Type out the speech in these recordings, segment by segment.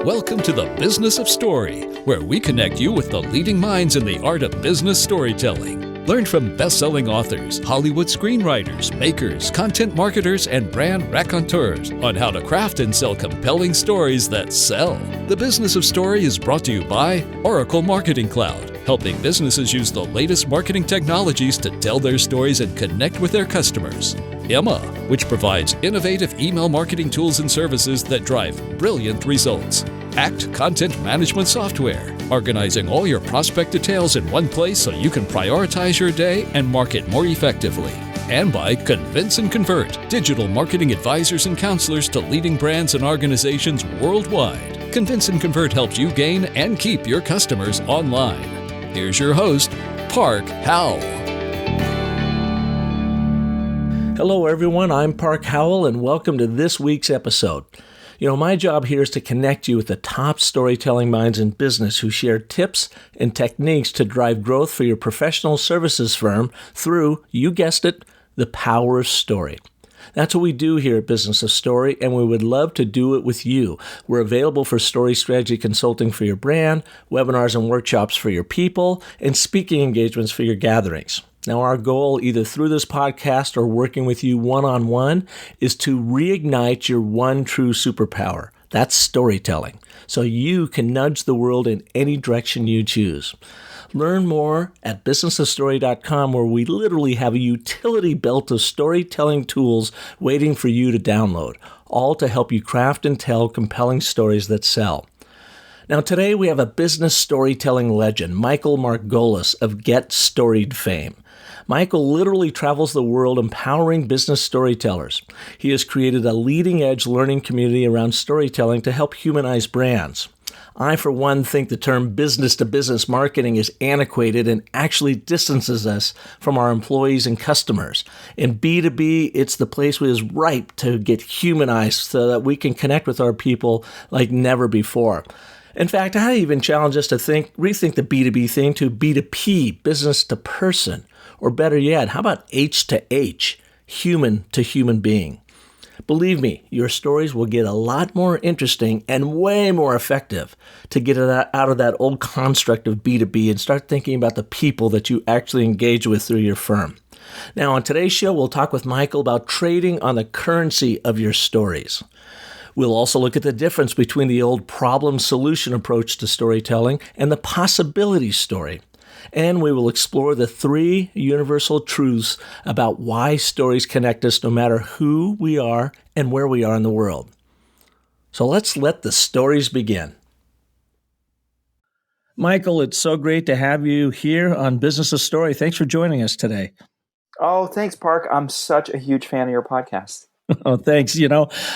Welcome to the Business of Story, where we connect you with the leading minds in the art of business storytelling. Learn from best-selling authors, Hollywood screenwriters, makers, content marketers, and brand raconteurs on how to craft and sell compelling stories that sell. The Business of Story is brought to you by Oracle Marketing Cloud, helping businesses use the latest marketing technologies to tell their stories and connect with their customers. Emma, which provides innovative email marketing tools and services that drive brilliant results. Act Content Management Software, organizing all your prospect details in one place so you can prioritize your day and market more effectively. And by Convince and Convert, digital marketing advisors and counselors to leading brands and organizations worldwide. Convince and Convert helps you gain and keep your customers online. Here's your host, Park Howell. Hello, everyone. I'm Park Howell, and welcome to this week's episode. My job here is to connect you with the top storytelling minds in business who share tips and techniques to drive growth for your professional services firm through, you guessed it, the power of story. That's what we do here at Business of Story, and we would love to do it with you. We're available for story strategy consulting for your brand, webinars and workshops for your people, and speaking engagements for your gatherings. Now, our goal, either through this podcast or working with you one-on-one, is to reignite your one true superpower. That's storytelling, so you can nudge the world in any direction you choose. Learn more at businessofstory.com, where we literally have a utility belt of storytelling tools waiting for you to download, all to help you craft and tell compelling stories that sell. Now, today we have a business storytelling legend, Michael Margolis of Get Storied fame. Michael literally travels the world empowering business storytellers. He has created a leading-edge learning community around storytelling to help humanize brands. I, for one, think the term business-to-business marketing is antiquated and actually distances us from our employees and customers. In B2B, it's the place that is ripe to get humanized so that we can connect with our people like never before. In fact, I even challenge us to rethink the B2B thing to B2P, business to person. Or better yet, how about H to H, human to human being? Believe me, your stories will get a lot more interesting and way more effective to get it out of that old construct of B2B and start thinking about the people that you actually engage with through your firm. Now, on today's show, we'll talk with Michael about trading on the currency of your stories. We'll also look at the difference between the old problem-solution approach to storytelling and the possibility story. And we will explore the 3 universal truths about why stories connect us no matter who we are and where we are in the world. So let's let the stories begin. Michael, it's so great to have you here on Business of Story. Thanks for joining us today. Oh, thanks, Park. I'm such a huge fan of your podcast. Oh, thanks.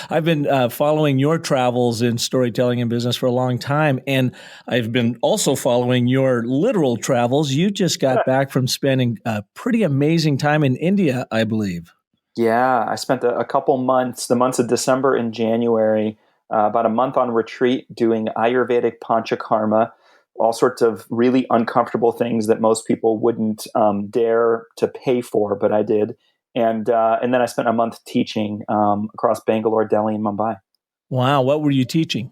I've been following your travels in storytelling and business for a long time, and I've been also following your literal travels. You just got back from spending a pretty amazing time in India, I believe. Yeah, I spent a couple months, the months of December and January, about a month on retreat doing Ayurvedic Panchakarma, all sorts of really uncomfortable things that most people wouldn't dare to pay for, but I did. And then I spent a month teaching across Bangalore, Delhi, and Mumbai. Wow, what were you teaching?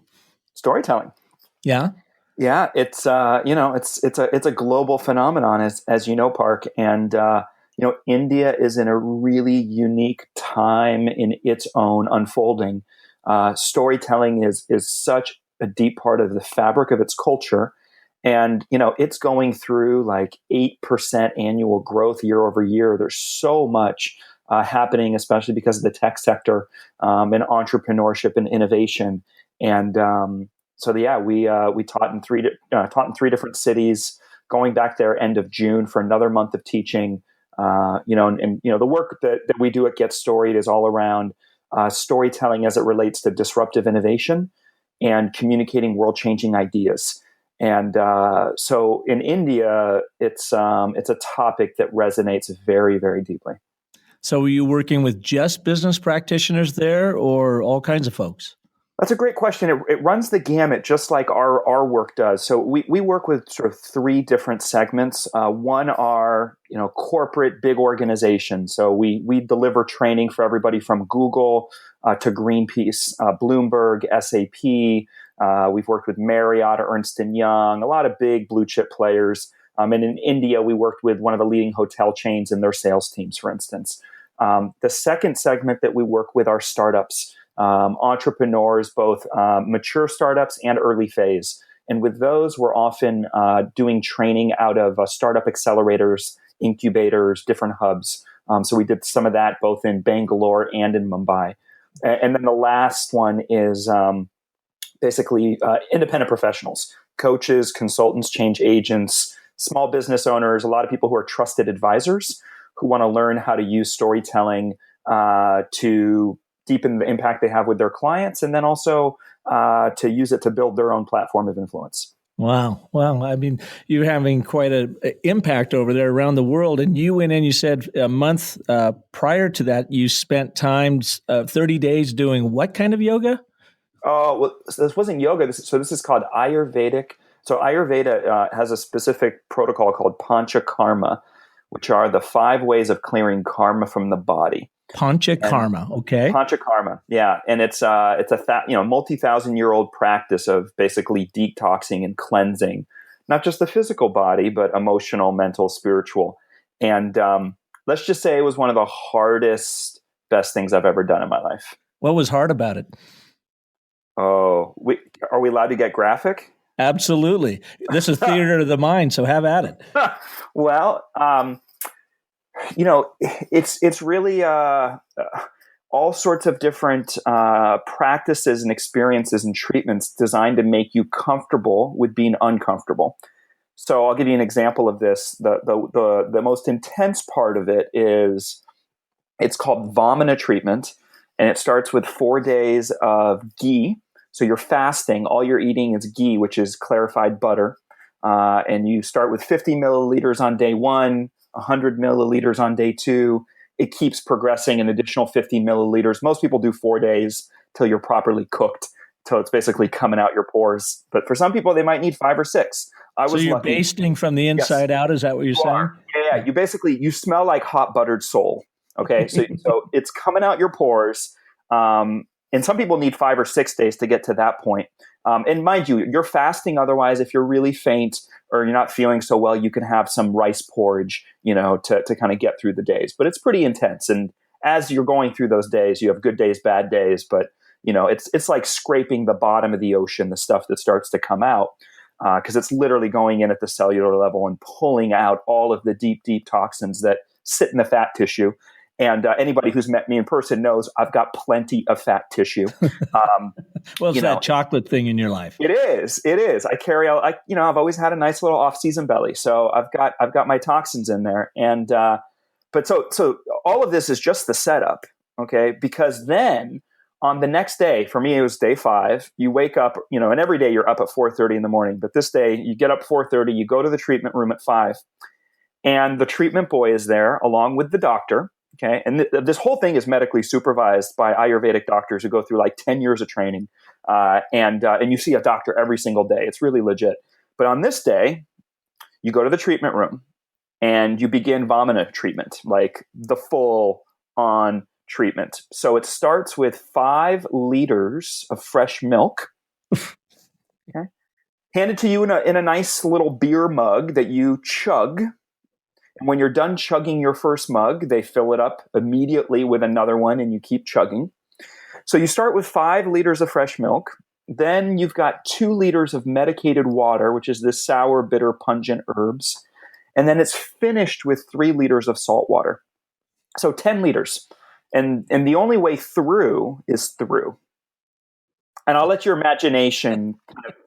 Storytelling. Yeah, yeah. It's it's a global phenomenon, as you know, Park. And India is in a really unique time in its own unfolding. Storytelling is such a deep part of the fabric of its culture. And, it's going through like 8% annual growth year over year. There's so much happening, especially because of the tech sector and entrepreneurship and innovation. And we taught in 3 different cities, going back there end of June for another month of teaching. The work that we do at Get Storied is all around storytelling as it relates to disruptive innovation and communicating world-changing ideas. And so in India, it's a topic that resonates very, very deeply. So were you working with just business practitioners there or all kinds of folks? That's a great question. It runs the gamut, just like our work does. So we work with sort of 3 different segments. One are corporate big organizations. So we deliver training for everybody from Google to Greenpeace, Bloomberg, SAP, We've worked with Marriott or Ernst & Young, a lot of big blue chip players. And in India, we worked with one of the leading hotel chains and their sales teams, for instance. The second segment that we work with are startups, entrepreneurs, both mature startups and early phase. And with those, we're often doing training out of startup accelerators, incubators, different hubs. So we did some of that both in Bangalore and in Mumbai. And then the last one is basically independent professionals, coaches, consultants, change agents, small business owners, a lot of people who are trusted advisors who want to learn how to use storytelling to deepen the impact they have with their clients, and then also to use it to build their own platform of influence. Wow. Well, I mean, you're having quite an impact over there around the world. And you went in, you said a month prior to that, you spent time, 30 days doing what kind of yoga? Oh, well, so this wasn't yoga. This is called Ayurvedic. So Ayurveda has a specific protocol called Panchakarma, which are the 5 ways of clearing karma from the body. Panchakarma, okay. Panchakarma, yeah, and it's a multi-thousand-year-old practice of basically detoxing and cleansing, not just the physical body, but emotional, mental, spiritual. And let's just say it was one of the hardest, best things I've ever done in my life. What was hard about it? Oh, are we allowed to get graphic? Absolutely. This is theater of the mind, so have at it. Well, it's really all sorts of different practices and experiences and treatments designed to make you comfortable with being uncomfortable. So I'll give you an example of this. The most intense part of it is it's called Vamana treatment, and it starts with 4 days of ghee. So you're fasting. All you're eating is ghee, which is clarified butter. And you start with 50 milliliters on day 1, 100 milliliters on day 2. It keeps progressing an additional 50 milliliters. Most people do 4 days till you're properly cooked, till it's basically coming out your pores. But for some people, they might need 5 or 6. So you're lucky. Basting from the inside out? Is that what you're saying? Yeah. You smell like hot buttered sole. Okay, so it's coming out your pores. And some people need 5 or 6 days to get to that point. And mind you, you're fasting. Otherwise, if you're really faint or you're not feeling so well, you can have some rice porridge, to kind of get through the days. But it's pretty intense. And as you're going through those days, you have good days, bad days. But it's like scraping the bottom of the ocean, the stuff that starts to come out, because it's literally going in at the cellular level and pulling out all of the deep, deep toxins that sit in the fat tissue. And anybody who's met me in person knows I've got plenty of fat tissue. Well, it's that chocolate thing in your life. It is. I carry out. I've always had a nice little off-season belly, so I've got my toxins in there. And but so all of this is just the setup, okay? Because then on the next day, for me it was day 5. You wake up, and every day you're up at 4:30 in the morning. But this day you get up 4:30. You go to the treatment room at 5, and the treatment boy is there along with the doctor. Okay, and this whole thing is medically supervised by Ayurvedic doctors who go through like 10 years of training, and you see a doctor every single day. It's really legit. But on this day, you go to the treatment room and you begin Vamana treatment, like the full-on treatment. So it starts with 5 liters of fresh milk, okay, handed to you in a nice little beer mug that you chug. And when you're done chugging your first mug, they fill it up immediately with another one, and you keep chugging. So you start with 5 liters of fresh milk. Then you've got 2 liters of medicated water, which is this sour, bitter, pungent herbs. And then it's finished with 3 liters of salt water. So 10 liters. And the only way through is through. And I'll let your imagination,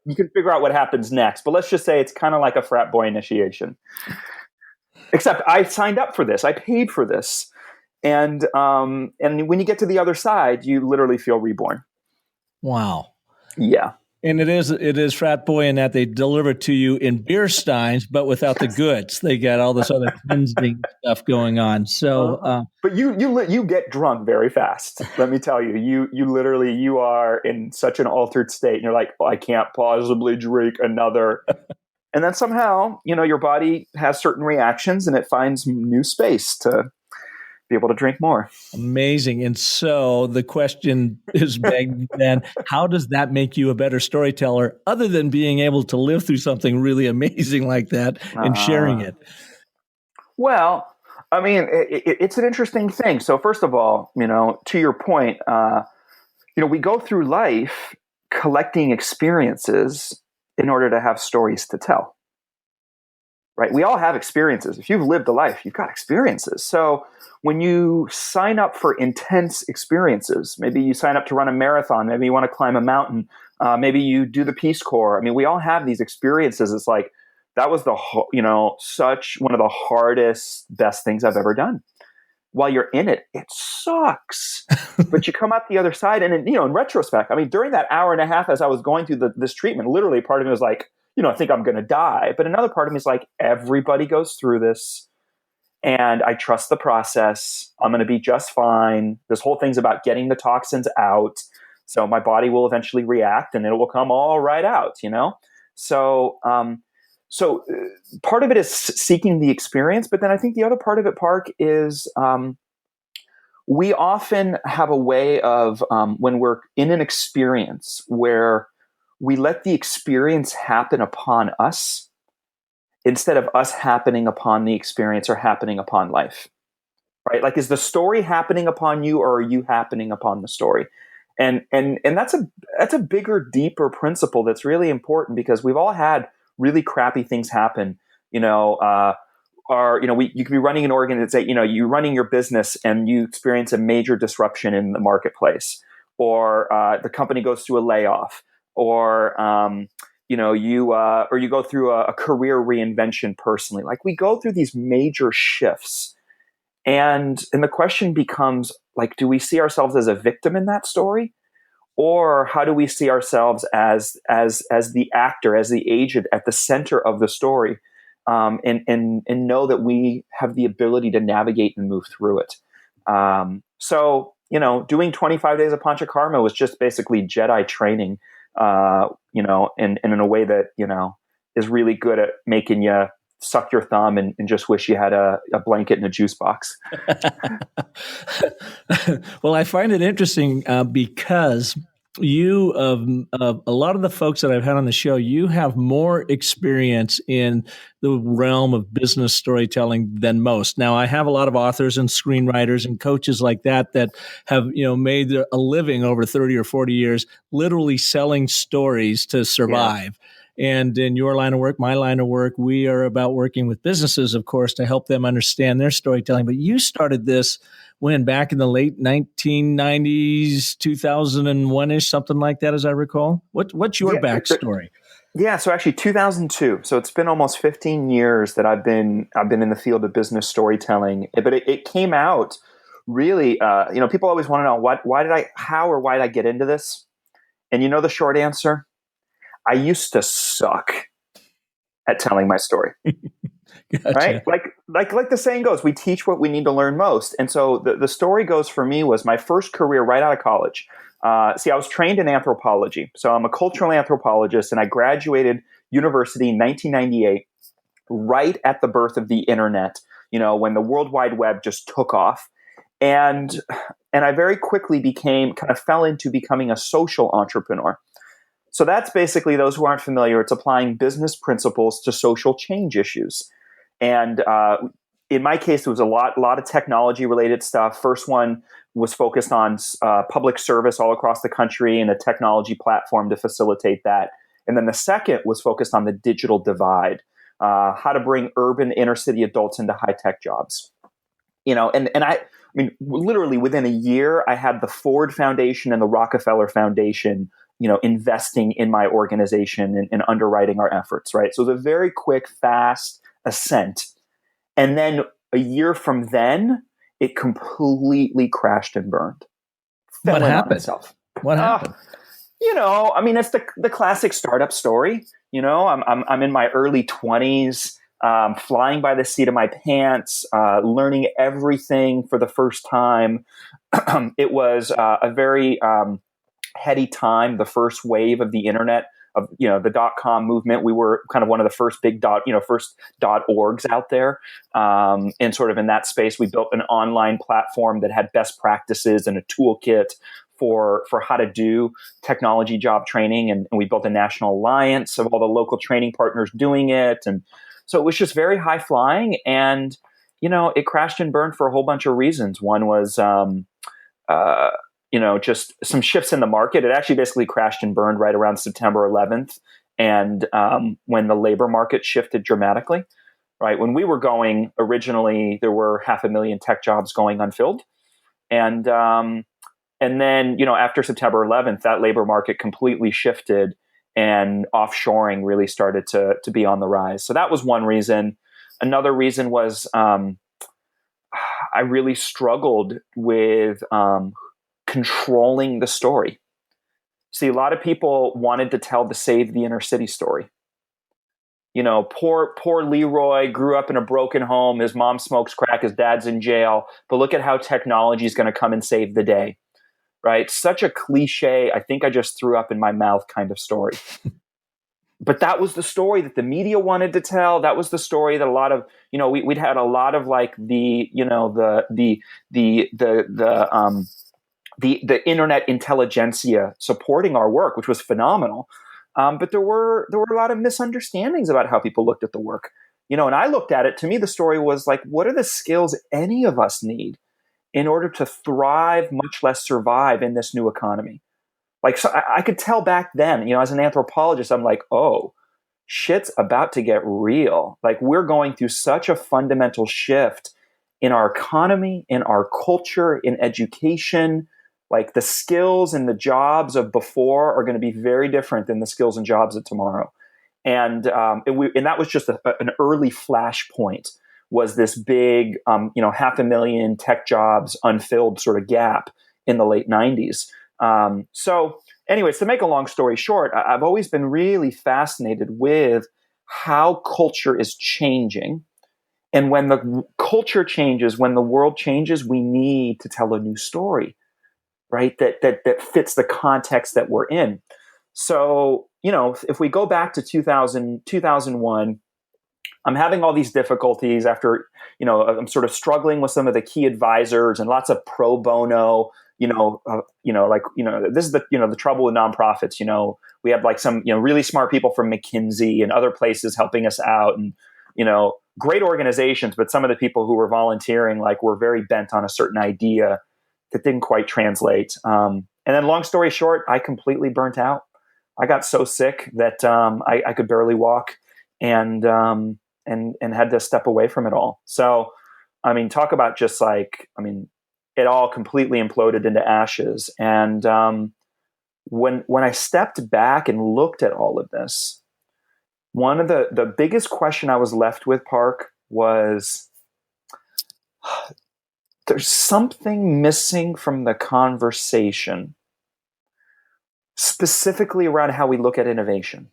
you can figure out what happens next. But let's just say it's kind of like a frat boy initiation. Except I signed up for this. I paid for this. And when you get to the other side, you literally feel reborn. Wow. Yeah. And it is frat boy in that they deliver to you in beer steins, but without the goods. They got all this other cleansing stuff going on. So, but you get drunk very fast. Let me tell you, you are in such an altered state, and you're like, I can't possibly drink another. And then somehow, your body has certain reactions, and it finds new space to be able to drink more. Amazing. And so the question is begged then, how does that make you a better storyteller other than being able to live through something really amazing like that and sharing it? Well, I mean, it's an interesting thing. So first of all, to your point, we go through life collecting experiences in order to have stories to tell. Right? We all have experiences. If you've lived a life, you've got experiences. So when you sign up for intense experiences, maybe you sign up to run a marathon, maybe you want to climb a mountain, maybe you do the Peace Corps. I mean, we all have these experiences. It's like, that was such one of the hardest, best things I've ever done. While you're in it, it sucks. But you come out the other side. And in retrospect, I mean, during that hour and a half as I was going through this treatment, literally part of me was like, I think I'm going to die. But another part of me is like, everybody goes through this and I trust the process. I'm going to be just fine. This whole thing's about getting the toxins out. So my body will eventually react and it will come all right out, So, part of it is seeking the experience. But then I think the other part of it, Park, is we often have a way of when we're in an experience where we let the experience happen upon us instead of us happening upon the experience or happening upon life, right? Like, is the story happening upon you or are you happening upon the story? And that's a bigger, deeper principle that's really important because we've all had really crappy things happen. You could be running an organization, you're running your business and you experience a major disruption in the marketplace, or the company goes through a layoff, or you go through a career reinvention personally. Like, we go through these major shifts, and the question becomes, like, do we see ourselves as a victim in that story, or how do we see ourselves as the actor, as the agent at the center of the story, and know that we have the ability to navigate and move through it. So doing 25 days of Panchakarma was just basically Jedi training. And in a way that, is really good at making you suck your thumb and just wish you had a blanket and a juice box. Well, I find it interesting because you, a lot of the folks that I've had on the show, you have more experience in the realm of business storytelling than most. Now, I have a lot of authors and screenwriters and coaches like that have, made a living over 30 or 40 years, literally selling stories to survive. Yeah. And in your line of work, my line of work, we are about working with businesses, of course, to help them understand their storytelling. But you started this back in the late 1990s, 2001-ish, something like that, as I recall. What's your backstory? Yeah, so actually 2002. So it's been almost 15 years that I've been in the field of business storytelling. But it came out really, people always want to know why did I get into this? And the short answer, I used to suck at telling my story. Gotcha. Right? Like the saying goes, we teach what we need to learn most. And so the story goes for me was my first career right out of college. I was trained in anthropology. So I'm a cultural anthropologist, and I graduated university in 1998, right at the birth of the internet, when the World Wide Web just took off. And I very quickly fell into becoming a social entrepreneur. So that's basically, those who aren't familiar, it's applying business principles to social change issues. And in my case, there was a lot of technology related stuff. First one was focused on public service all across the country and a technology platform to facilitate that. And then the second was focused on the digital divide, how to bring urban inner city adults into high tech jobs. I mean, literally within a year, I had the Ford Foundation and the Rockefeller Foundation investing in my organization and underwriting our efforts, right? So it was a very quick, fast ascent. And then a year from then, it completely crashed and burned. What happened? What happened? I mean, it's the classic startup story. I'm in my early 20s, flying by the seat of my pants, learning everything for the first time. It was a very heady time, the first wave of the internet. the .com movement. We were kind of one of the first big first .orgs out there. And sort of in that space, we built an online platform that had best practices and a toolkit for how to do technology job training. And we built a national alliance of all the local training partners doing it. And so it was just very high flying. And, it crashed and burned for a whole bunch of reasons. One was, just some shifts in the market. It actually basically crashed and burned right around September 11th. And when the labor market shifted dramatically, right? When we were going originally, there were 500,000 tech jobs going unfilled. And then, after September 11th, that labor market completely shifted and offshoring really started to be on the rise. So that was one reason. Another reason was I really struggled with controlling the story. See, a lot of people wanted to tell the save the inner city story. Poor Leroy grew up in a broken home. His mom smokes crack. His dad's in jail. But look at how technology is going to come and save the day. Right? Such a cliche, I think I just threw up in my mouth kind of story. But that was the story that the media wanted to tell. That was the story that a lot of, we'd had a lot of like the internet intelligentsia supporting our work, which was phenomenal. But there were a lot of misunderstandings about how people looked at the work. And I looked at it, to me, the story was like, what are the skills any of us need in order to thrive, much less survive in this new economy? Like, so I could tell back then, as an anthropologist, I'm like, oh, shit's about to get real. Like, we're going through such a fundamental shift in our economy, in our culture, in education. Like, the skills and the jobs of before are going to be very different than the skills and jobs of tomorrow. And that was just an early flashpoint, was this big, 500,000 tech jobs unfilled sort of gap in the late 90s. So anyways, to make a long story short, I've always been really fascinated with how culture is changing. And when the culture changes, when the world changes, we need to tell a new story, right? That fits the context that we're in. So, if we go back to 2001, I'm having all these difficulties after, I'm sort of struggling with some of the key advisors and lots of pro bono, this is the trouble with nonprofits. We have like some, really smart people from McKinsey and other places helping us out, and, great organizations, but some of the people who were volunteering, like, were very bent on a certain idea that didn't quite translate. And then long story short, I completely burnt out. I got so sick that I could barely walk and had to step away from it all. So, talk about just like, it all completely imploded into ashes. And when I stepped back and looked at all of this, one of the biggest question I was left with, Park, was there's something missing from the conversation, specifically around how we look at innovation.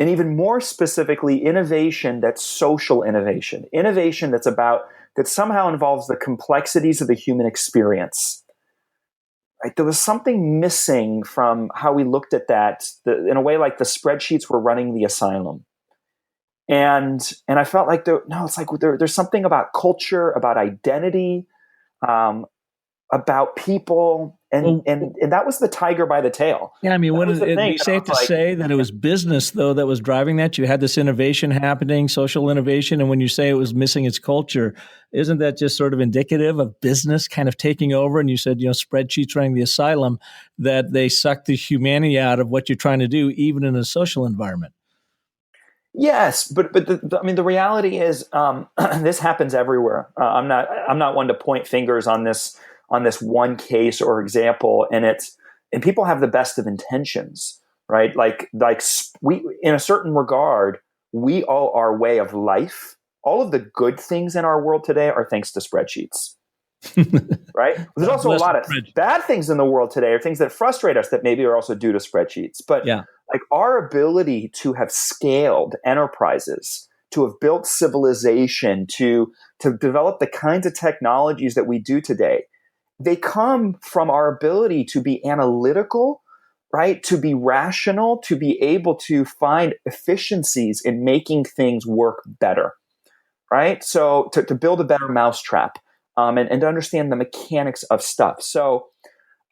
And even more specifically, innovation that's social innovation that somehow involves the complexities of the human experience. Right? There was something missing from how we looked at that, in a way like the spreadsheets were running the asylum. And I felt like there's something about culture, about identity, about people, and that was the tiger by the tail. Yeah, wouldn't it be safe to say that it was business, though, that was driving that? You had this innovation happening, social innovation, and when you say it was missing its culture, isn't that just sort of indicative of business kind of taking over? And you said, spreadsheets running the asylum, that they suck the humanity out of what you're trying to do, even in a social environment. Yes, but the reality is this happens everywhere. I'm not one to point fingers on this one case or example, and people have the best of intentions, right? Like we, in a certain regard, we owe our way of life. All of the good things in our world today are thanks to spreadsheets, right? There's also a lot of bad things in the world today, or things that frustrate us that maybe are also due to spreadsheets. But yeah, like our ability to have scaled enterprises, to have built civilization, to develop the kinds of technologies that we do today, they come from our ability to be analytical, right? To be rational, to be able to find efficiencies in making things work better, right? So to build a better mousetrap, and to understand the mechanics of stuff. So,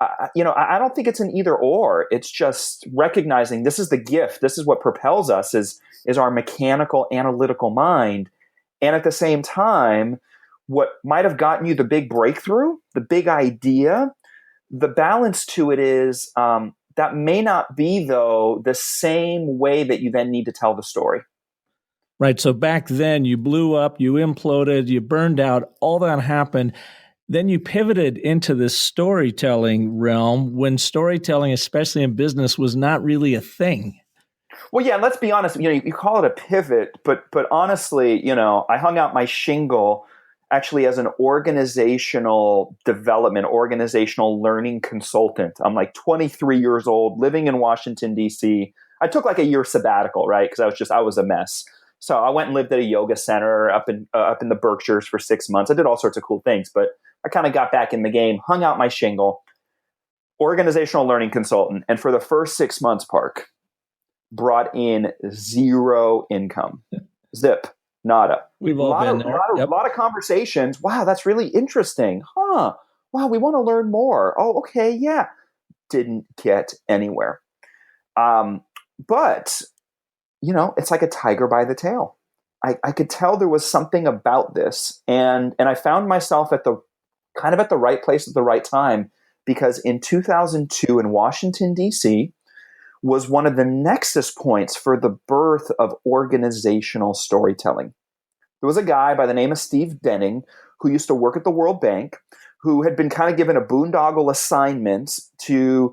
I don't think it's an either or. It's just recognizing this is the gift. This is what propels us is our mechanical, analytical mind. And at the same time, what might have gotten you the big breakthrough, the big idea, the balance to it is that may not be, though, the same way that you then need to tell the story. Right. So back then you blew up, you imploded, you burned out, all that happened. Then you pivoted into this storytelling realm when storytelling, especially in business, was not really a thing. Well, yeah, let's be honest. You call it a pivot, but honestly, I hung out my shingle actually as an organizational development, organizational learning consultant. I'm like 23 years old, living in Washington, D.C. I took like a year sabbatical, right? Because I was a mess. So I went and lived at a yoga center up in the Berkshires for 6 months. I did all sorts of cool things, but I kind of got back in the game, hung out my shingle, organizational learning consultant. And for the first 6 months, Park, brought in zero income. Zip, nada. We've all been there. A lot of conversations. Wow, that's really interesting. Huh. Wow, we want to learn more. Oh, okay, yeah. Didn't get anywhere. But, it's like a tiger by the tail. I could tell there was something about this. And I found myself at the right place at the right time, because in 2002 in Washington, D.C., was one of the nexus points for the birth of organizational storytelling. There was a guy by the name of Steve Denning who used to work at the World Bank, who had been kind of given a boondoggle assignment to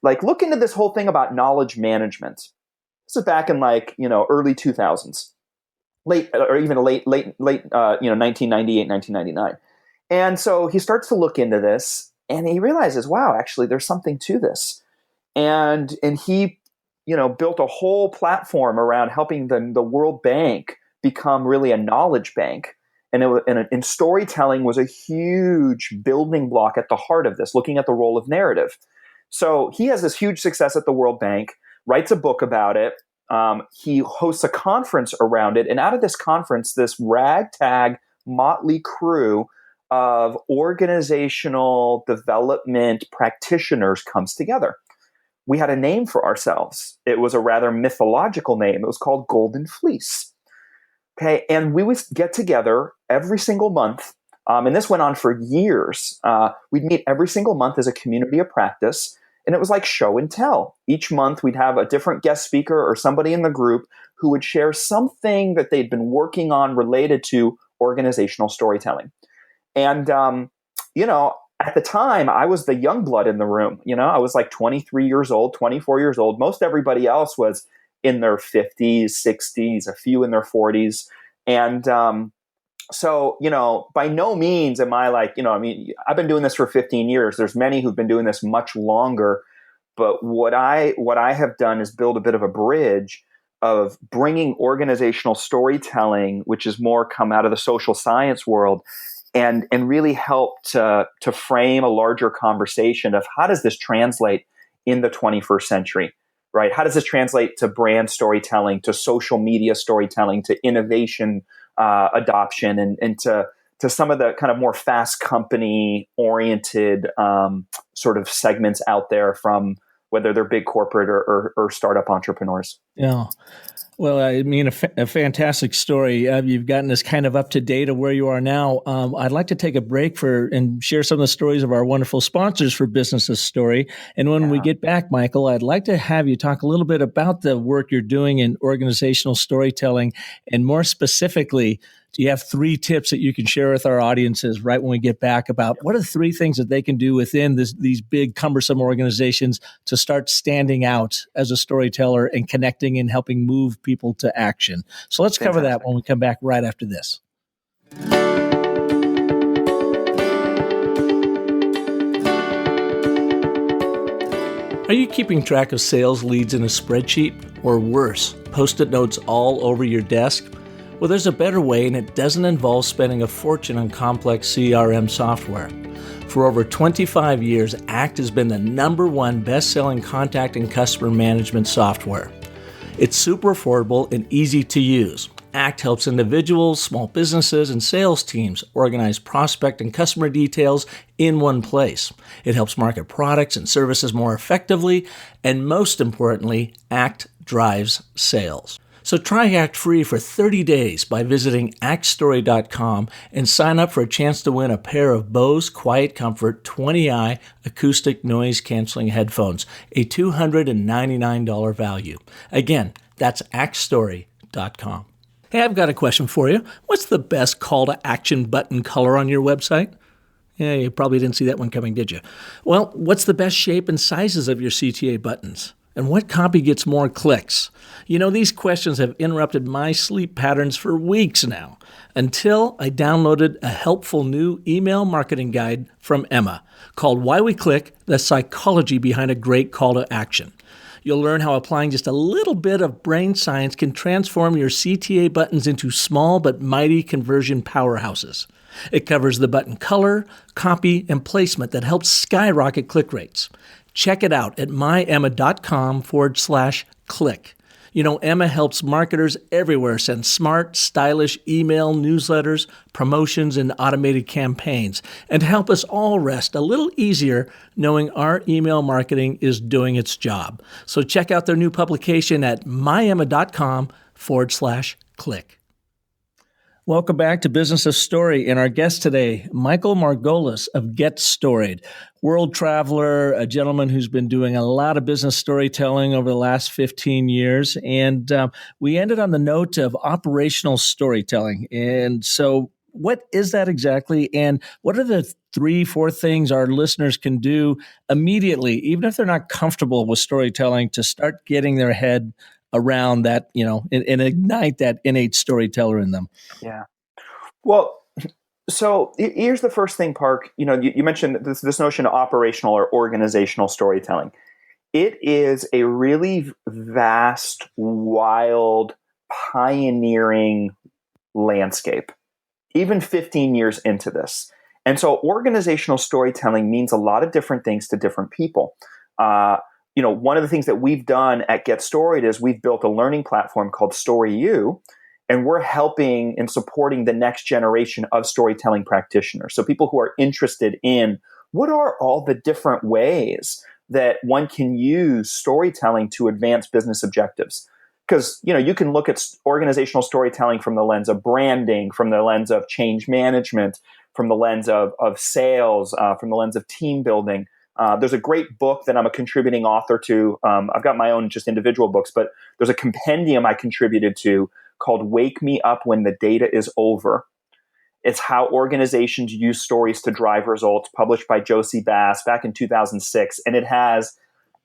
look into this whole thing about knowledge management. This is back in early 2000s, late 1998, 1999. And so he starts to look into this and he realizes, wow, actually there's something to this. And he, built a whole platform around helping the World Bank become really a knowledge bank. And storytelling was a huge building block at the heart of this, looking at the role of narrative. So he has this huge success at the World Bank, writes a book about it. He hosts a conference around it. And out of this conference, this ragtag motley crew of organizational development practitioners comes together. We had a name for ourselves. It was a rather mythological name. It was called Golden Fleece. Okay, and we would get together every single month, and this went on for years. We'd meet every single month as a community of practice, and it was like show and tell. Each month we'd have a different guest speaker or somebody in the group who would share something that they'd been working on related to organizational storytelling. And, at the time, I was the young blood in the room. I was like 23 years old, 24 years old. Most everybody else was in their 50s, 60s, a few in their 40s. And so, by no means am I I've been doing this for 15 years. There's many who've been doing this much longer. But what I have done is build a bit of a bridge of bringing organizational storytelling, which is more come out of the social science world, and really help to frame a larger conversation of how does this translate in the 21st century, right? How does this translate to brand storytelling, to social media storytelling, to innovation adoption, and to some of the kind of more fast company oriented sort of segments out there, from whether they're big corporate or startup entrepreneurs. Yeah. Well, I mean, a fantastic story. You've gotten us kind of up to date of where you are now. I'd like to take a break and share some of the stories of our wonderful sponsors for Business' Story. And when we get back, Michael, I'd like to have you talk a little bit about the work you're doing in organizational storytelling. And more specifically, do you have 3 tips that you can share with our audiences right when we get back about what are the 3 things that they can do within these big, cumbersome organizations to start standing out as a storyteller and connecting and helping move people to action? So let's cover that when we come back right after this. Are you keeping track of sales leads in a spreadsheet? Or worse, Post-it notes all over your desk? Well, there's a better way, and it doesn't involve spending a fortune on complex CRM software. For over 25 years, ACT has been the #1 best-selling contact and customer management software. It's super affordable and easy to use. ACT helps individuals, small businesses, and sales teams organize prospect and customer details in one place. It helps market products and services more effectively, and most importantly, ACT drives sales. So try ACT free for 30 days by visiting actstory.com and sign up for a chance to win a pair of Bose Quiet Comfort 20i acoustic noise canceling headphones, a $299 value. Again, that's actstory.com. Hey, I've got a question for you. What's the best call to action button color on your website? Yeah, you probably didn't see that one coming, did you? Well, what's the best shape and sizes of your CTA buttons? And what copy gets more clicks? You know, these questions have interrupted my sleep patterns for weeks now, until I downloaded a helpful new email marketing guide from Emma called Why We Click: The Psychology Behind a Great Call to Action. You'll learn how applying just a little bit of brain science can transform your CTA buttons into small but mighty conversion powerhouses. It covers the button color, copy, and placement that helps skyrocket click rates. Check it out at myemma.com/click. You know, Emma helps marketers everywhere send smart, stylish email newsletters, promotions, and automated campaigns, and to help us all rest a little easier knowing our email marketing is doing its job. So check out their new publication at myemma.com/click. Welcome back to Business of Story, and our guest today, Michael Margolis of Get Storied, world traveler, a gentleman who's been doing a lot of business storytelling over the last 15 years. And we ended on the note of operational storytelling. And so what is that exactly? And what are the 3-4 things our listeners can do immediately, even if they're not comfortable with storytelling, to start getting their head around that, you know, and ignite that innate storyteller in them? Yeah. Well, so here's the first thing, Park. You know, you mentioned this notion of operational or organizational storytelling. It is a really vast, wild, pioneering landscape, even 15 years into this. And so organizational storytelling means a lot of different things to different people. You know, one of the things that we've done at Get Storied is we've built a learning platform called StoryU, and we're helping and supporting the next generation of storytelling practitioners. So people who are interested in what are all the different ways that one can use storytelling to advance business objectives. Because, you know, you can look at organizational storytelling from the lens of branding, from the lens of change management, from the lens of sales, from the lens of team building. There's a great book that I'm a contributing author to. I've got my own just individual books, but there's a compendium I contributed to called Wake Me Up When the Data is Over. It's how organizations use stories to drive results, published by Josie Bass back in 2006. And it has,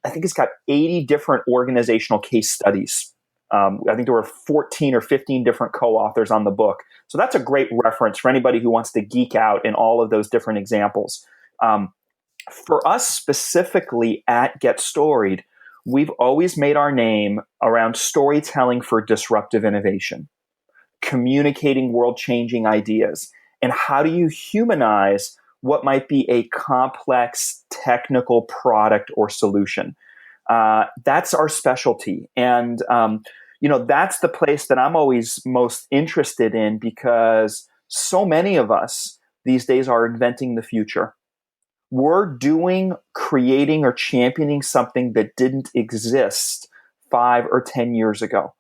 I think it's got 80 different organizational case studies. I think there were 14 or 15 different co-authors on the book. So that's a great reference for anybody who wants to geek out in all of those different examples. For us specifically at Get Storied, we've always made our name around storytelling for disruptive innovation, communicating world-changing ideas, and how do you humanize what might be a complex technical product or solution. That's our specialty. And, you know, that's the place that I'm always most interested in, because so many of us these days are inventing the future. We're doing, creating, or championing something that didn't exist 5 or 10 years ago.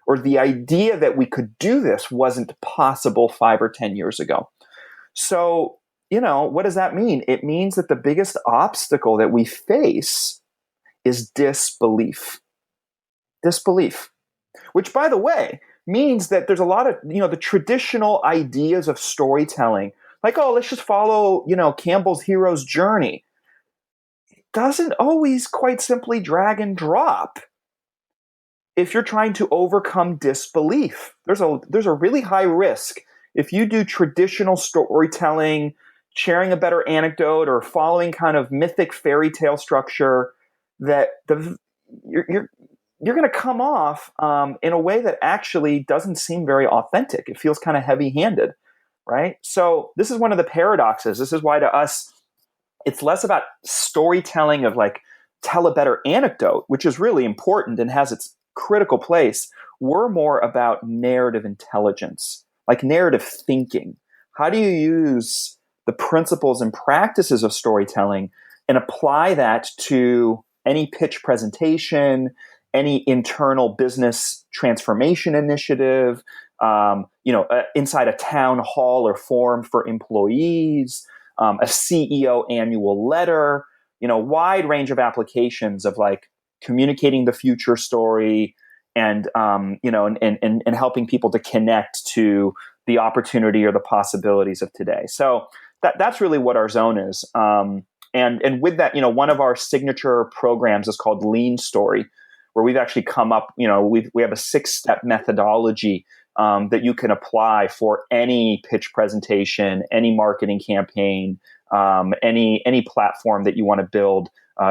Or the idea that we could do this wasn't possible 5 or 10 years ago. So, you know, what does that mean? It means that the biggest obstacle that we face is disbelief. Disbelief. Which, by the way, means that there's a lot of, you know, the traditional ideas of storytelling, like, oh, let's just follow, you know, Campbell's hero's journey. It doesn't always quite simply drag and drop. If you're trying to overcome disbelief, there's a really high risk. If you do traditional storytelling, sharing a better anecdote, or following kind of mythic fairy tale structure, that you're going to come off in a way that actually doesn't seem very authentic. It feels kind of heavy-handed, right? So this is one of the paradoxes. This is why to us, it's less about storytelling of like tell a better anecdote, which is really important and has its critical place. We're more about narrative intelligence, like narrative thinking. How do you use the principles and practices of storytelling and apply that to any pitch presentation, any internal business transformation initiative, inside a town hall or forum for employees, a CEO annual letter, wide range of applications of like communicating the future story and helping people to connect to the opportunity or the possibilities of today. So that's really what our zone is. And with that, one of our signature programs is called Lean Story, where we've actually come up, we have a 6-step methodology that you can apply for any pitch presentation, any marketing campaign, any platform that you want to build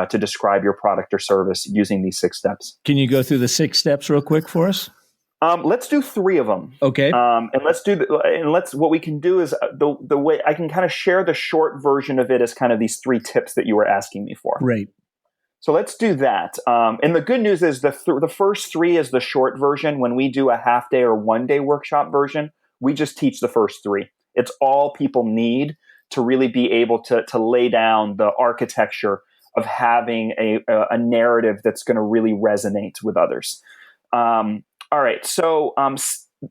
to describe your product or service using these 6 steps. Can you go through the 6 steps real quick for us? Let's do 3 of them. Okay. What we can do is the way I can kind of share the short version of it as kind of these 3 tips that you were asking me for. Great. So let's do that. And the good news is the first 3 is the short version. When we do a half-day or one-day workshop version, we just teach the first 3. It's all people need to really be able to lay down the architecture of having a narrative that's going to really resonate with others. All right, so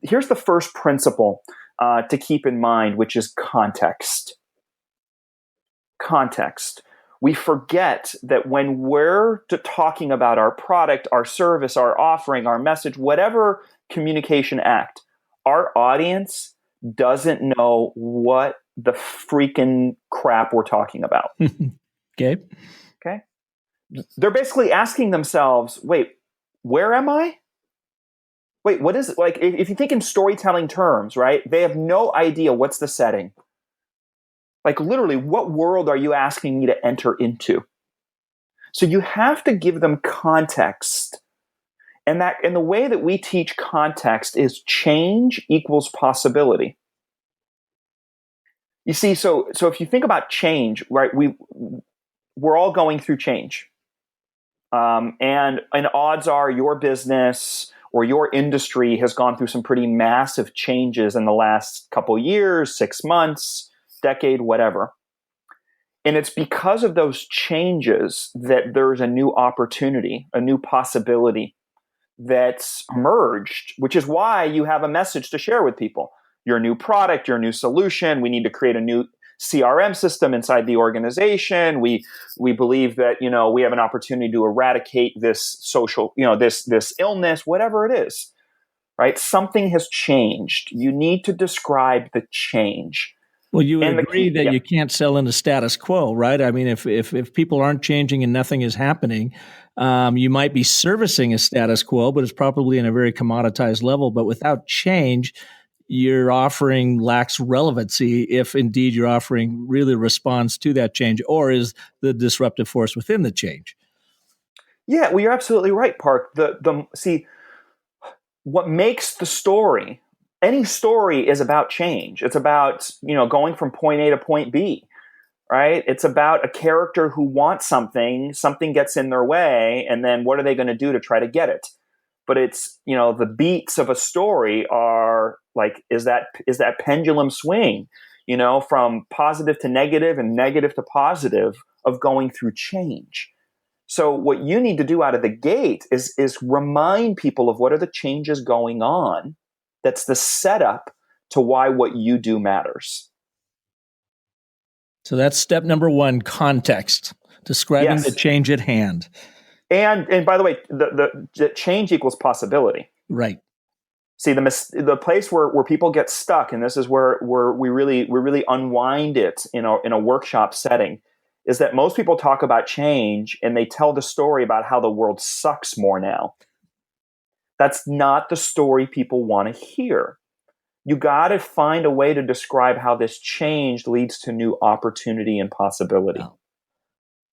here's the first principle to keep in mind, which is context. Context. We forget that when we're talking about our product, our service, our offering, our message, whatever communication act, our audience doesn't know what the freaking crap we're talking about. Okay. They're basically asking themselves, wait, where am I? Wait, what is it? Like, if you think in storytelling terms, right? They have no idea what's the setting. Like, literally, what world are you asking me to enter into? So you have to give them context. And the way that we teach context is change equals possibility. You see, so if you think about change, right, we're all going through change. And odds are your business or your industry has gone through some pretty massive changes in the last couple years, 6 months, decade, whatever. And it's because of those changes that there's a new opportunity, a new possibility that's emerged, which is why you have a message to share with people. Your new product, your new solution, we need to create a new CRM system inside the organization. We believe that, we have an opportunity to eradicate this social, this illness, whatever it is, right? Something has changed. You need to describe the change. Well, you would agree that you can't sell in the status quo, right? I mean, if people aren't changing and nothing is happening, you might be servicing a status quo, but it's probably in a very commoditized level. But without change, your offering lacks relevancy if indeed your offering really responds to that change or is the disruptive force within the change. Yeah, well, you're absolutely right, Park. See, what makes the story, any story is about change. It's about, going from point A to point B, right? It's about a character who wants something gets in their way, and then what are they going to do to try to get it? But it's, the beats of a story are like, is that pendulum swing, from positive to negative and negative to positive of going through change. So what you need to do out of the gate is remind people of what are the changes going on. That's the setup to why what you do matters. So that's step number 1, context, describing the change at hand. And by the way, the change equals possibility. Right. See, the place where people get stuck, and this is where we really unwind it in a workshop setting, is that most people talk about change and they tell the story about how the world sucks more now. That's not the story people want to hear. You got to find a way to describe how this change leads to new opportunity and possibility. Wow.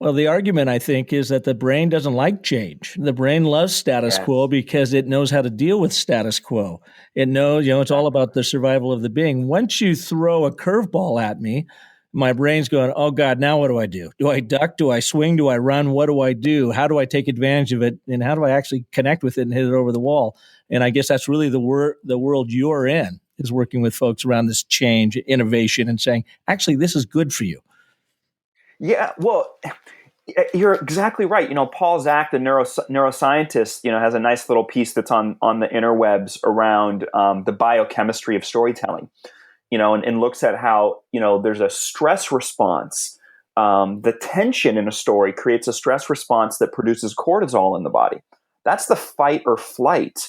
Well, the argument, I think, is that the brain doesn't like change. The brain loves status quo because it knows how to deal with status quo. It knows, it's all about the survival of the being. Once you throw a curveball at me, my brain's going, oh God, now what do I do? Do I duck? Do I swing? Do I run? What do I do? How do I take advantage of it? And how do I actually connect with it and hit it over the wall? And I guess that's really the world you're in, is working with folks around this change, innovation, and saying, actually, this is good for you. Yeah, well, you're exactly right. Paul Zak, the neuroscientist, has a nice little piece that's on the interwebs around the biochemistry of storytelling, and looks at how, there's a stress response. The tension in a story creates a stress response that produces cortisol in the body. That's the fight or flight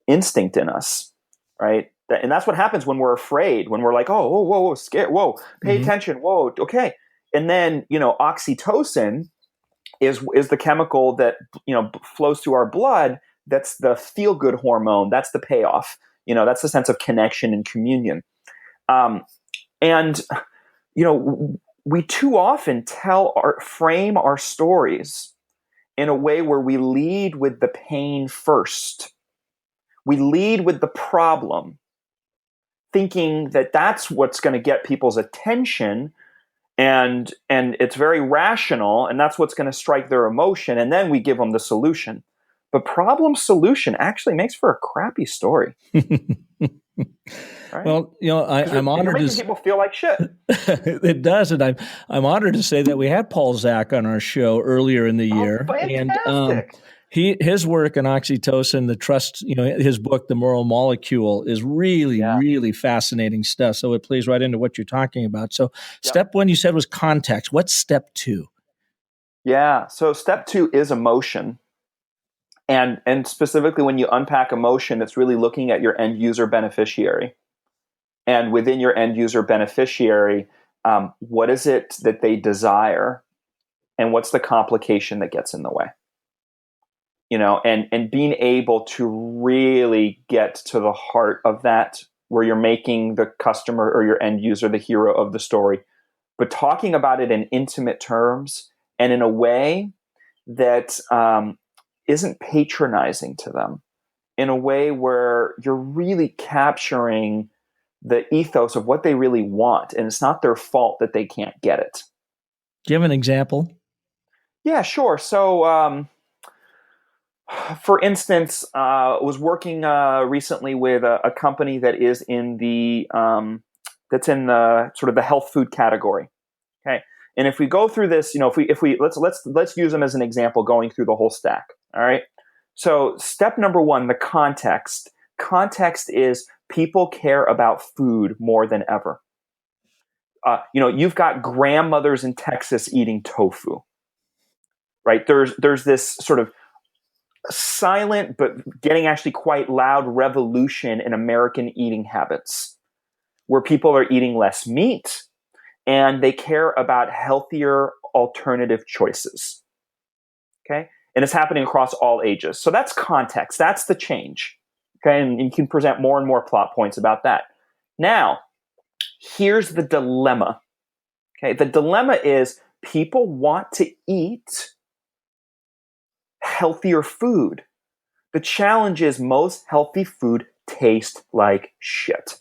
instinct in us, right? And that's what happens when we're afraid, when we're like, oh, whoa, scared, whoa, pay attention, whoa, okay. And then, oxytocin is the chemical that, flows through our blood. That's the feel-good hormone. That's the payoff. That's the sense of connection and communion. And, we too often frame our stories in a way where we lead with the pain first. We lead with the problem, thinking that that's what's going to get people's attention. And it's very rational, and that's what's going to strike their emotion, and then we give them the solution. But problem solution actually makes for a crappy story. Right? Well, I'm honored. You're making people feel like shit. It does, and I'm honored to say that we had Paul Zak on our show earlier in the year, fantastic. and his work on oxytocin, the trust, his book, The Moral Molecule, is really, really fascinating stuff. So it plays right into what you're talking about. So step one, you said, was context. What's step two? Yeah. So step two is emotion. And specifically when you unpack emotion, it's really looking at your end user beneficiary. And within your end user beneficiary, what is it that they desire? And what's the complication that gets in the way? And being able to really get to the heart of that, where you're making the customer or your end user the hero of the story, but talking about it in intimate terms and in a way that isn't patronizing to them, in a way where you're really capturing the ethos of what they really want, and it's not their fault that they can't get it. Do you have an example? Yeah, sure. So, for instance, I was working recently with a company that is in the that's in the sort of the health food category. Okay, and if we go through this, if we let's use them as an example, going through the whole stack. All right. So, step number one, the context. Context is people care about food more than ever. You've got grandmothers in Texas eating tofu, right? There's this sort of silent but getting actually quite loud revolution in American eating habits, where people are eating less meat and they care about healthier alternative choices. Okay? And it's happening across all ages. So that's context. That's the change. Okay? And you can present more and more plot points about that. Now, here's the dilemma. Okay? The dilemma is people want to eat healthier food. The challenge is most healthy food tastes like shit.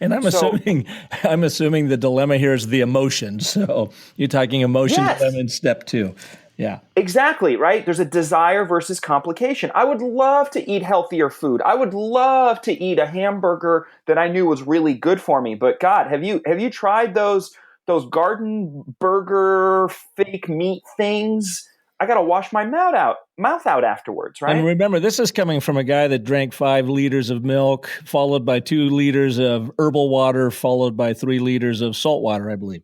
And I'm assuming the dilemma here is the emotion. So you're talking emotion dilemma in step two. Yeah. Exactly, right? There's a desire versus complication. I would love to eat healthier food. I would love to eat a hamburger that I knew was really good for me. But God, have you tried those garden burger fake meat things? I got to wash my mouth out afterwards, right? And remember, this is coming from a guy that drank 5 liters of milk, followed by 2 liters of herbal water, followed by 3 liters of salt water, I believe.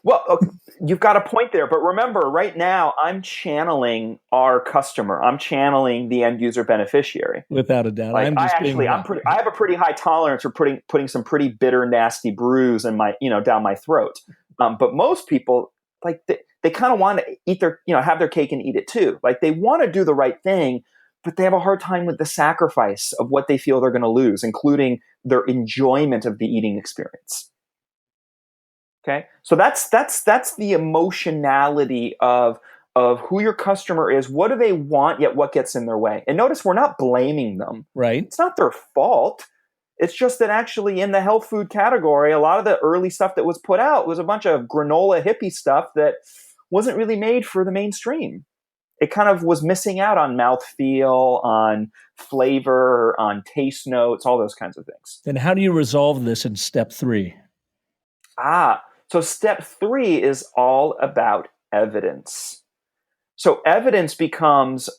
Well, okay, you've got a point there. But remember, right now, I'm channeling our customer. I'm channeling the end user beneficiary. Without a doubt. I have a pretty high tolerance for putting some pretty bitter, nasty brews in my, down my throat. But most people, like, they kind of want to eat have their cake and eat it too. Like, they want to do the right thing, but they have a hard time with the sacrifice of what they feel they're going to lose, including their enjoyment of the eating experience. Okay, so that's the emotionality of who your customer is. What do they want? Yet what gets in their way? And notice we're not blaming them. Right. It's not their fault. It's just that actually in the health food category, a lot of the early stuff that was put out was a bunch of granola hippie stuff that wasn't really made for the mainstream. It kind of was missing out on mouthfeel, on flavor, on taste notes, all those kinds of things. Then how do you resolve this in step 3? So step 3 is all about evidence. So evidence becomes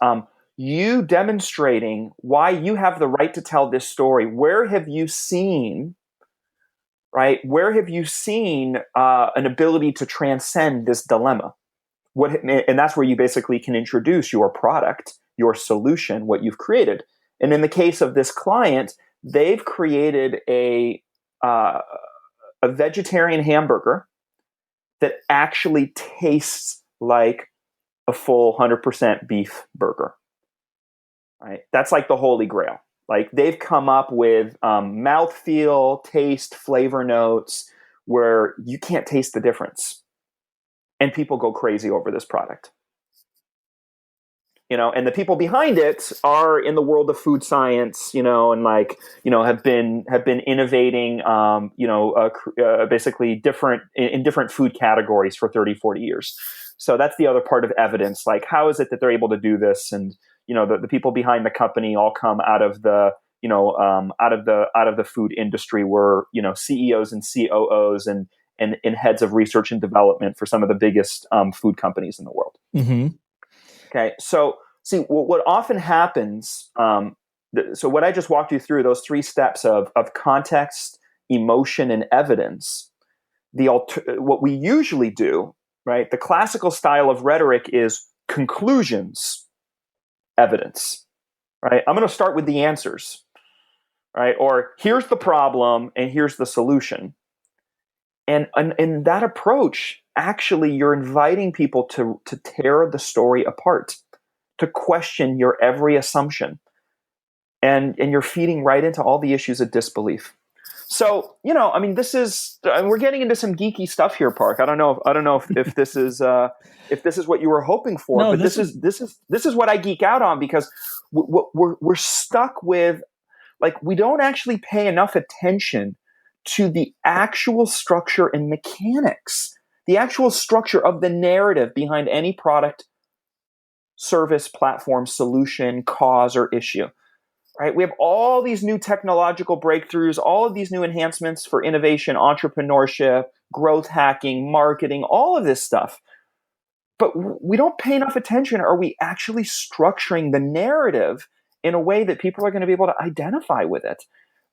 you demonstrating why you have the right to tell this story. Where have you seen, right? Where have you seen an ability to transcend this dilemma? And that's where you basically can introduce your product, your solution, what you've created. And in the case of this client, they've created a vegetarian hamburger that actually tastes like a full 100% beef burger. Right? That's like the holy grail. Like they've come up with mouthfeel, taste, flavor notes where you can't taste the difference. And people go crazy over this product. And the people behind it are in the world of food science, and have been innovating, basically in different food categories for 30, 40 years. So that's the other part of evidence. Like, how is it that they're able to do this? And, the people behind the company all come out of the, out of the food industry, were, CEOs and COOs and heads of research and development for some of the biggest food companies in the world. Mm-hmm. Okay, so see what often happens. So what I just walked you through, those 3 steps of context, emotion, and evidence. What we usually do, right? The classical style of rhetoric is conclusions, evidence. Right? I'm going to start with the answers, right? Or here's the problem and here's the solution. And in that approach, actually, you're inviting people to tear the story apart, to question your every assumption, and you're feeding right into all the issues of disbelief. So, this is we're getting into some geeky stuff here, Park. I don't know if this is what you were hoping for, no, but this is what I geek out on, because we're stuck with, like, we don't actually pay enough attention to the actual structure and mechanics, the actual structure of the narrative behind any product, service, platform, solution, cause, or issue. Right? We have all these new technological breakthroughs, all of these new enhancements for innovation, entrepreneurship, growth hacking, marketing, all of this stuff. But we don't pay enough attention. Are we actually structuring the narrative in a way that people are going to be able to identify with it?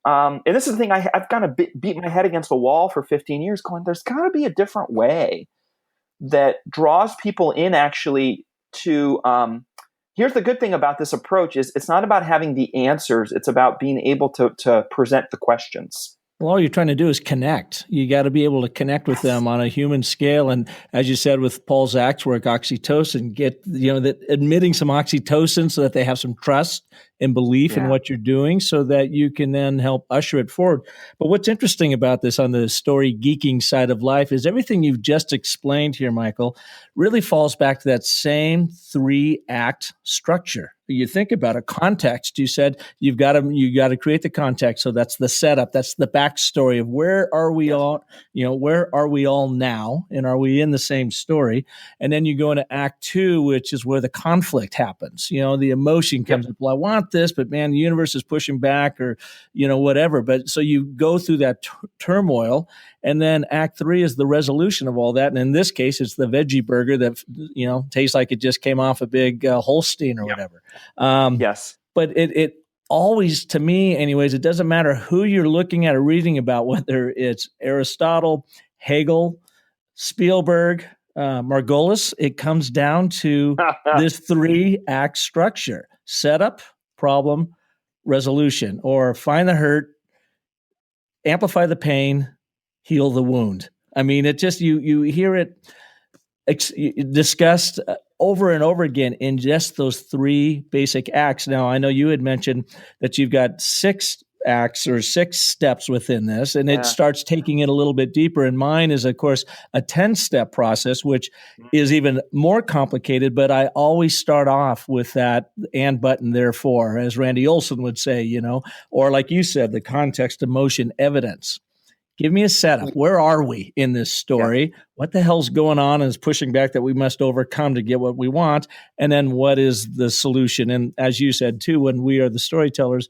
And this is the thing, I've kind of beat my head against the wall for 15 years going, there's got to be a different way that draws people in actually to, here's the good thing about this approach is it's not about having the answers. It's about being able to present the questions. Well, all you're trying to do is connect. You got to be able to connect with them on a human scale. And as you said, with Paul Zach's work, oxytocin, get, admitting some oxytocin so that they have some trust and belief in what you're doing so that you can then help usher it forward. But what's interesting about this on the story geeking side of life is everything you've just explained here, Michael, really falls back to that same 3-act structure. You think about a context. You said you got to create the context. So that's the setup. That's the backstory of where are we all, where are we all now, and are we in the same story? And then you go into act 2, which is where the conflict happens. The emotion comes up. Well, I want this, but man, the universe is pushing back, or whatever. But so you go through that turmoil, and then act 3 is the resolution of all that. And in this case, it's the veggie burger that tastes like it just came off a big Holstein or whatever. Yes. But it always, to me anyways, it doesn't matter who you're looking at or reading about, whether it's Aristotle, Hegel, Spielberg, Margolis, it comes down to this 3-act structure: setup, problem, resolution, or find the hurt, amplify the pain, heal the wound. I mean, it just, you hear it discussed over and over again in just those 3 basic acts. Now, I know you had mentioned that you've got 6 acts or 6 steps within this, and it Yeah. starts taking it a little bit deeper. And mine is, of course, a 10-step process, which is even more complicated, but I always start off with that and button therefore, as Randy Olson would say, or like you said, the context, emotion, evidence. Give me a setup. Where are we in this story? Yeah. What the hell's going on and is pushing back that we must overcome to get what we want? And then what is the solution? And as you said, too, when we are the storytellers,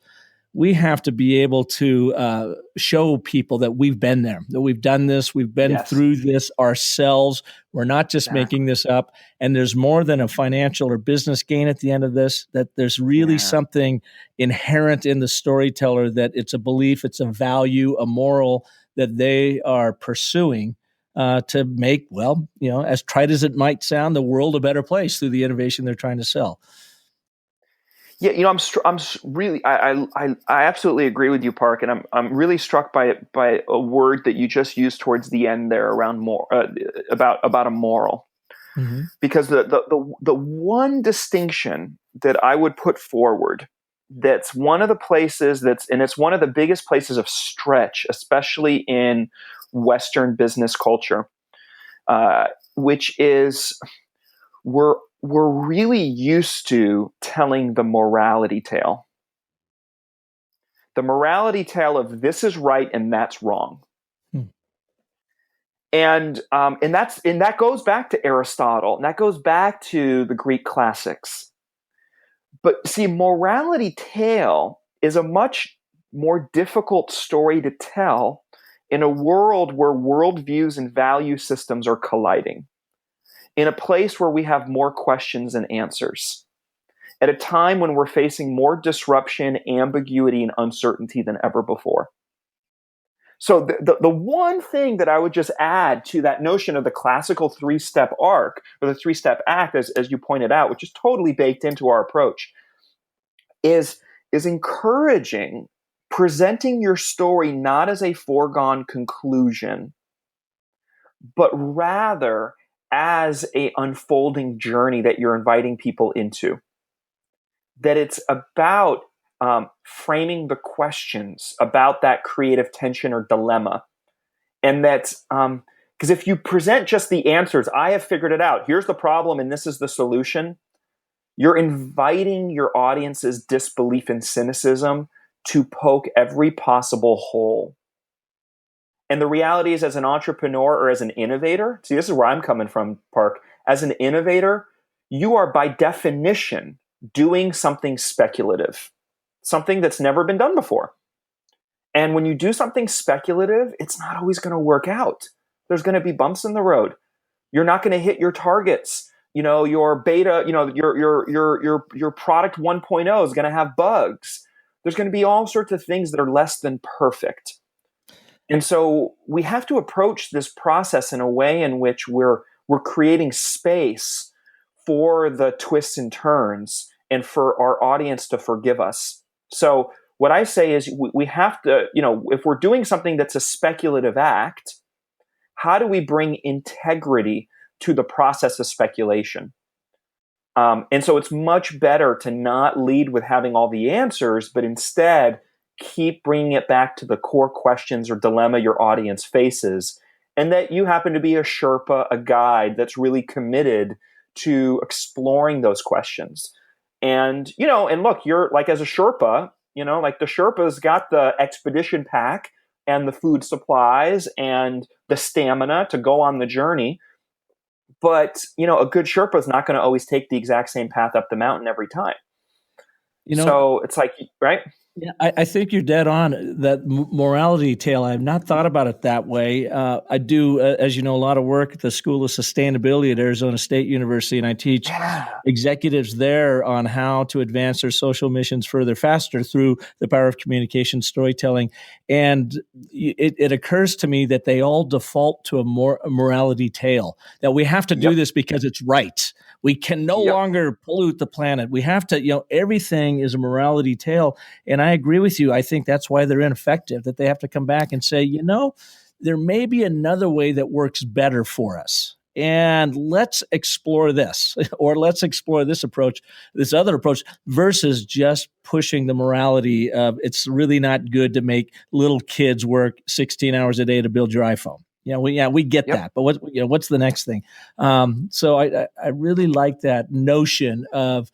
we have to be able to show people that we've been there, that we've done this, we've been through this ourselves. We're not just making this up. And there's more than a financial or business gain at the end of this, that there's really something inherent in the storyteller, that it's a belief, it's a value, a moral that they are pursuing to make, as trite as it might sound, the world a better place through the innovation they're trying to sell. Yeah, I'm really, I absolutely agree with you, Park, and I'm really struck by a word that you just used towards the end there around about a moral, because the one distinction that I would put forward, that's one of the places it's one of the biggest places of stretch, especially in Western business culture, which is we're really used to telling the morality tale. The morality tale of this is right and that's wrong. And that goes back to Aristotle, and that goes back to the Greek classics. But see, morality tale is a much more difficult story to tell in a world where worldviews and value systems are colliding, in a place where we have more questions than answers, at a time when we're facing more disruption, ambiguity, and uncertainty than ever before. So the one thing that I would just add to that notion of the classical 3-step arc, or the 3-step act, as you pointed out, which is totally baked into our approach, is encouraging presenting your story not as a foregone conclusion, but rather as a unfolding journey that you're inviting people into. That it's about framing the questions about that creative tension or dilemma. And that's because if you present just the answers, I have figured it out, here's the problem and this is the solution, you're inviting your audience's disbelief and cynicism to poke every possible hole. And the reality is, as an entrepreneur or as an innovator, see, this is where I'm coming from, Park. As an innovator, you are by definition doing something speculative, something that's never been done before. And when you do something speculative, it's not always going to work out. There's going to be bumps in the road. You're not going to hit your targets. Your beta, your product 1.0 is going to have bugs. There's going to be all sorts of things that are less than perfect. And so we have to approach this process in a way in which we're creating space for the twists and turns and for our audience to forgive us. So what I say is we have to, if we're doing something that's a speculative act, how do we bring integrity to the process of speculation? And so it's much better to not lead with having all the answers, but instead keep bringing it back to the core questions or dilemma your audience faces, and that you happen to be a Sherpa, a guide that's really committed to exploring those questions. And, and look, you're like, as a Sherpa, like the Sherpa's got the expedition pack and the food supplies and the stamina to go on the journey. But, a good Sherpa is not going to always take the exact same path up the mountain every time. So it's like, right? Yeah, I think you're dead on that morality tale. I have not thought about it that way. I do, as you know, a lot of work at the School of Sustainability at Arizona State University, and I teach executives there on how to advance their social missions further, faster through the power of communication, storytelling. And it occurs to me that they all default to a morality tale, that we have to do this because it's right. We can no longer pollute the planet. We have to, everything is a morality tale. And I agree with you. I think that's why they're ineffective, that they have to come back and say, there may be another way that works better for us. and let's explore this, or let's explore this approach, this other approach, versus just pushing the morality of it's really not good to make little kids work 16 hours a day to build your iPhone. We get that, but what's the next thing? So I really like that notion of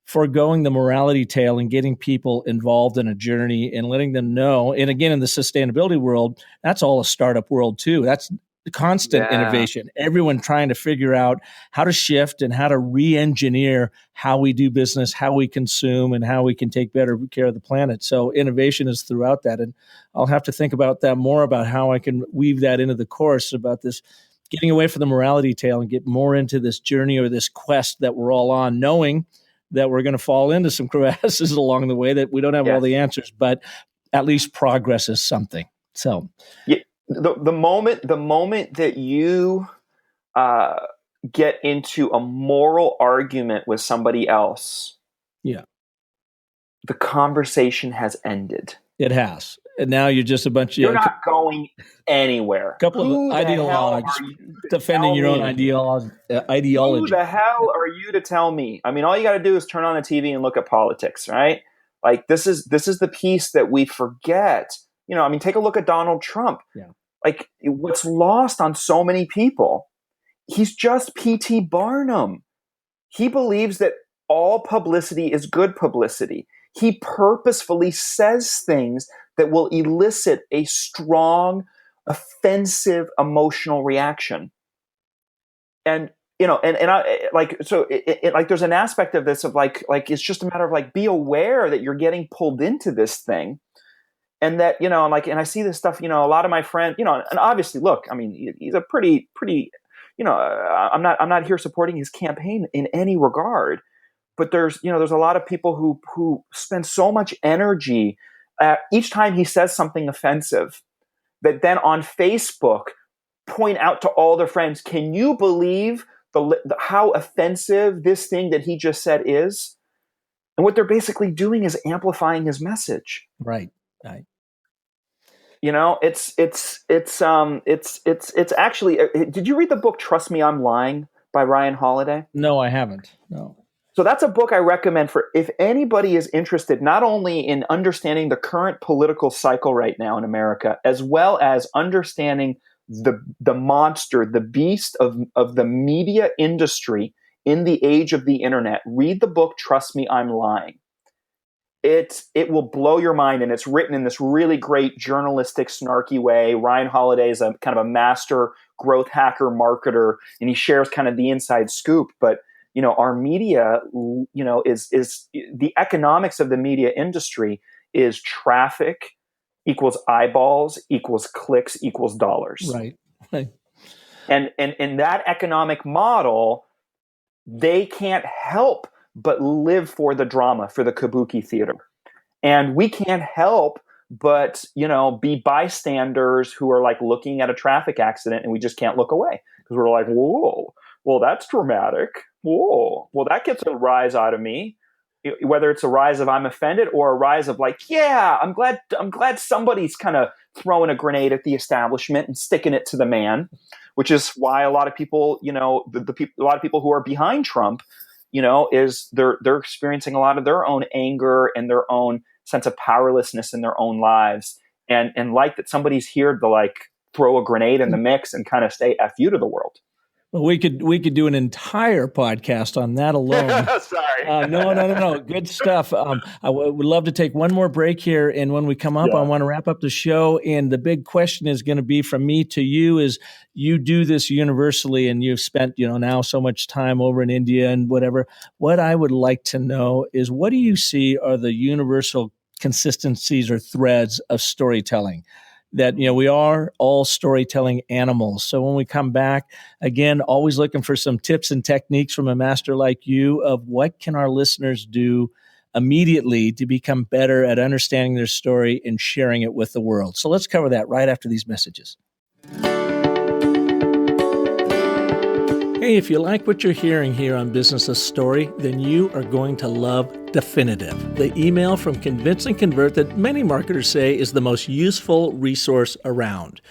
foregoing the morality tale and getting people involved in a journey and letting them know. And again, in the sustainability world, that's all a startup world too. That's constant innovation. Everyone trying to figure out how to shift and how to re-engineer how we do business, how we consume, and how we can take better care of the planet. So innovation is throughout that. And I'll have to think about that more, about how I can weave that into the course, about this getting away from the morality tale and get more into this journey or this quest that we're all on, knowing that we're going to fall into some crevasses along the way, that we don't have all the answers, but at least progress is something. So the moment that you get into a moral argument with somebody else, the conversation has ended. It has. And now you're just a bunch of... You're not going anywhere. A couple of ideologues defending your own ideology. Who the hell are you to tell me? I mean, all you got to do is turn on the TV and look at politics, right? Like, this is the piece that we forget. I mean, take a look at Donald Trump. Yeah. Like, what's lost on so many people, he's just P.T. Barnum. He believes that all publicity is good publicity. He purposefully says things that will elicit a strong, offensive emotional reaction. And, I like, so like, there's an aspect of this of like, it's just a matter of like, be aware that you're getting pulled into this thing. And that, and I see this stuff, a lot of my friends, and obviously, look, I mean, he's a pretty, I'm not here supporting his campaign in any regard, but there's a lot of people who spend so much energy each time he says something offensive, that then on Facebook point out to all their friends, can you believe how offensive this thing that he just said is? And what they're basically doing is amplifying his message. Right. It's actually. Did you read the book "Trust Me, I'm Lying" by Ryan Holiday? No, I haven't. No. So that's a book I recommend for if anybody is interested, not only in understanding the current political cycle right now in America, as well as understanding the monster, the beast of the media industry in the age of the internet. Read the book "Trust Me, I'm Lying." It will blow your mind, and it's written in this really great journalistic, snarky way. Ryan Holiday is a kind of a master growth hacker marketer, and he shares kind of the inside scoop. But our media, is the economics of the media industry is traffic equals eyeballs equals clicks equals dollars. Right. And in that economic model, they can't help but live for the drama, for the kabuki theater. And we can't help but, be bystanders who are like looking at a traffic accident, and we just can't look away because we're like, whoa, well, that's dramatic. Whoa, well, that gets a rise out of me. Whether it's a rise of I'm offended or a rise of like, yeah, I'm glad somebody's kind of throwing a grenade at the establishment and sticking it to the man, which is why a lot of people, a lot of people who are behind Trump, is they're experiencing a lot of their own anger and their own sense of powerlessness in their own lives, and like that somebody's here to like throw a grenade in the mix and kind of say F you to the world. Well, we could do an entire podcast on that alone. Sorry. No. Good stuff. I would love to take one more break here. And when we come up, I want to wrap up the show. And the big question is going to be from me to you is you do this universally, and you've spent, now so much time over in India and whatever. What I would like to know is, what do you see are the universal consistencies or threads of storytelling? That, we are all storytelling animals. So when we come back, again, always looking for some tips and techniques from a master like you of what can our listeners do immediately to become better at understanding their story and sharing it with the world. So let's cover that right after these messages. Hey, if you like what you're hearing here on Business of Story, then you are going to love Definitive, the email from Convince and Convert that many marketers say is the most useful resource around.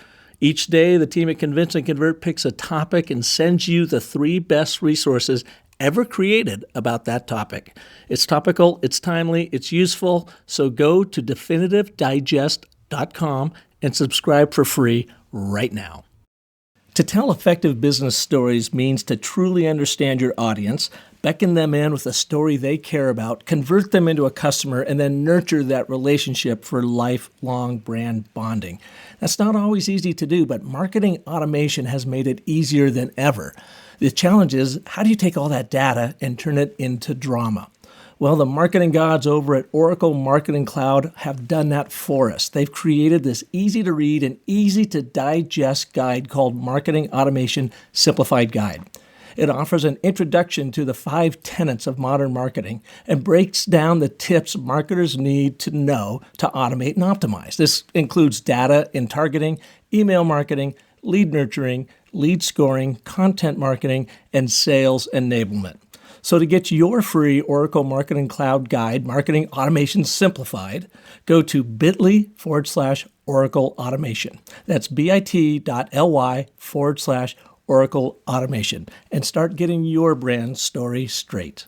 Each day, the team at Convince and Convert picks a topic and sends you the 3 best resources ever created about that topic. It's topical, it's timely, it's useful, so go to definitivedigest.com and subscribe for free right now. To tell effective business stories means to truly understand your audience, beckon them in with a story they care about, convert them into a customer, and then nurture that relationship for lifelong brand bonding. That's not always easy to do, but marketing automation has made it easier than ever. The challenge is, how do you take all that data and turn it into drama? Well, the marketing gods over at Oracle Marketing Cloud have done that for us. They've created this easy-to-read and easy-to-digest guide called Marketing Automation Simplified Guide. It offers an introduction to the 5 tenets of modern marketing and breaks down the tips marketers need to know to automate and optimize. This includes data in targeting, email marketing, lead nurturing, lead scoring, content marketing, and sales enablement. So to get your free Oracle Marketing Cloud guide, Marketing Automation Simplified, go to bit.ly/Oracle Automation. That's bit.ly/Oracle Automation, and start getting your brand story straight.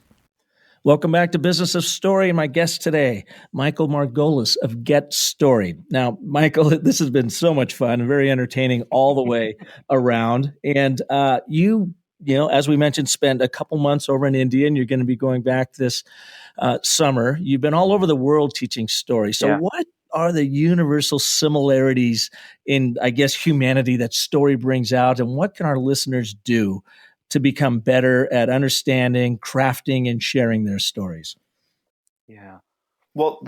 Welcome back to Business of Story. My guest today, Michael Margolis of Get Storied. Now, Michael, this has been so much fun and very entertaining all the way around. And you know, as we mentioned, spent a couple months over in India, and you're going to be going back this summer. You've been all over the world teaching stories. So what are the universal similarities in, I guess, humanity that story brings out, and what can our listeners do to become better at understanding, crafting, and sharing their stories? Yeah. Well,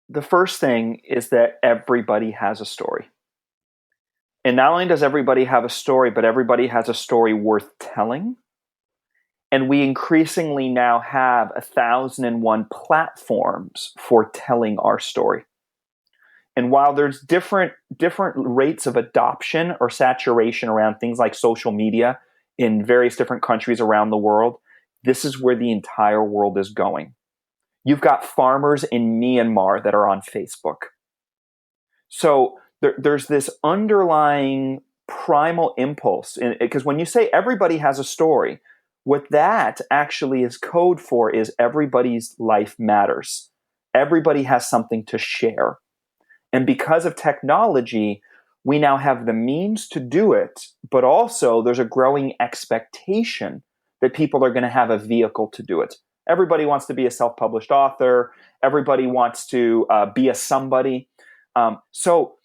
the first thing is that everybody has a story. And not only does everybody have a story, but everybody has a story worth telling. And we increasingly now have 1,001 platforms for telling our story. And while there's different rates of adoption or saturation around things like social media in various different countries around the world, this is where the entire world is going. You've got farmers in Myanmar that are on Facebook. So there's this underlying primal impulse, because when you say everybody has a story, what that actually is code for is everybody's life matters. Everybody has something to share. And because of technology, we now have the means to do it, but also there's a growing expectation that people are going to have a vehicle to do it. Everybody wants to be a self-published author. Everybody wants to be a somebody. So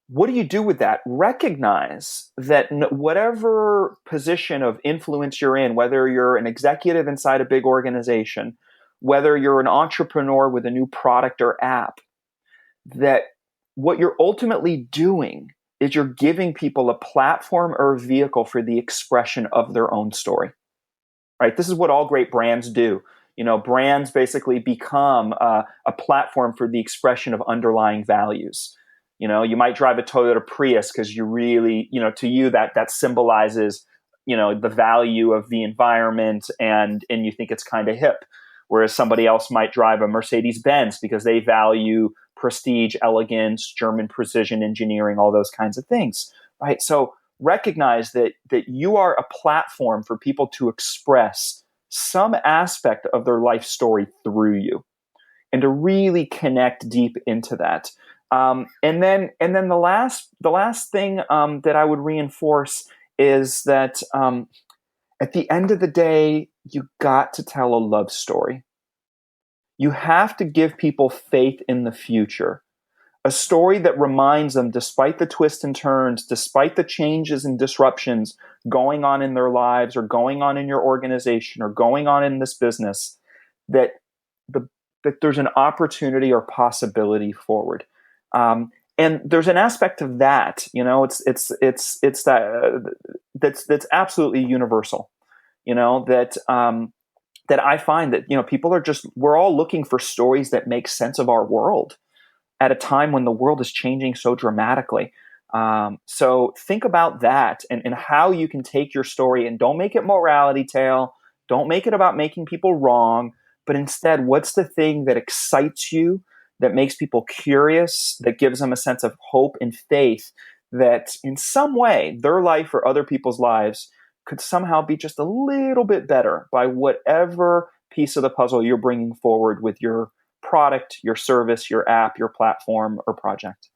what do you do with that? Recognize that whatever position of influence you're in, whether you're an executive inside a big organization, whether you're an entrepreneur with a new product or app, that what you're ultimately doing is you're giving people a platform or a vehicle for the expression of their own story, right? This is what all great brands do. You know, brands basically become a platform for the expression of underlying values. You know, you might drive a Toyota Prius because you really, you know, to you that symbolizes, you know, the value of the environment, and you think it's kind of hip. Whereas somebody else might drive a Mercedes-Benz because they value prestige, elegance, German precision engineering, all those kinds of things, right? So recognize that you are a platform for people to express some aspect of their life story through you, and to really connect deep into that. And then the last thing that I would reinforce is that at the end of the day, you got to tell a love story. You have to give people faith in the future. A story that reminds them, despite the twists and turns, despite the changes and disruptions going on in their lives or going on in your organization or going on in this business, that there's an opportunity or possibility forward. And there's an aspect of that, you know, it's that's absolutely universal, you know, that I find that, you know, people are we're all looking for stories that make sense of our world at a time when the world is changing so dramatically. So think about that and how you can take your story, and don't make it morality tale. Don't make it about making people wrong, but instead, what's the thing that excites you, that makes people curious, that gives them a sense of hope and faith, that in some way their life or other people's lives could somehow be just a little bit better by whatever piece of the puzzle you're bringing forward with your product, your service, your app, your platform, or project.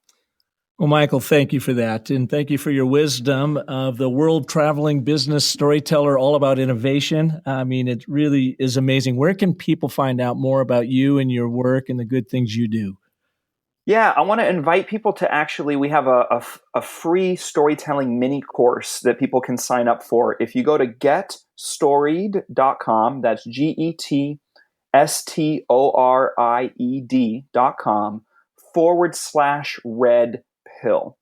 Well, Michael, thank you for that. And thank you for your wisdom of the world-traveling business storyteller all about innovation. I mean, it really is amazing. Where can people find out more about you and your work and the good things you do? Yeah, I want to invite people to we have a free storytelling mini course that people can sign up for. If you go to getstoried.com, that's GETSTORIED.com/red pill.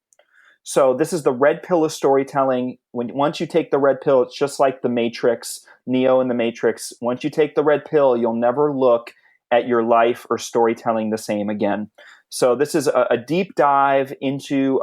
So this is the red pill of storytelling. Once you take the red pill, it's just like the Matrix, Neo in the Matrix. Once you take the red pill, you'll never look at your life or storytelling the same again. So this is a deep dive into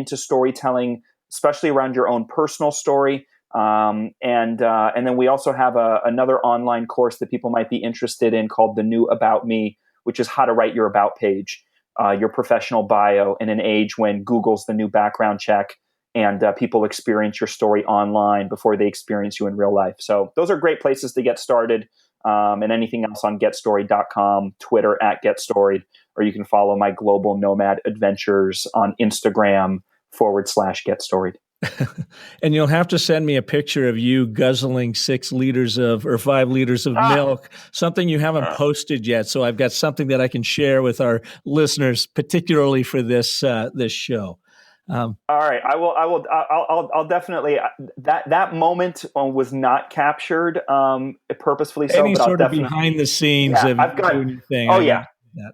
storytelling, especially around your own personal story. And then we also have another online course that people might be interested in called The New About Me, which is how to write your about page. Your professional bio in an age when Google's the new background check and people experience your story online before they experience you in real life. So those are great places to get started. And anything else on getstoried.com, Twitter @GetStoried, or you can follow my global nomad adventures on Instagram /GetStoried. And you'll have to send me a picture of you guzzling 5 liters of milk, something you haven't posted yet. So I've got something that I can share with our listeners, particularly for this show. All right, I'll definitely. That moment was not captured purposefully. So, any but sort of behind the scenes of doing your thing. Oh yeah,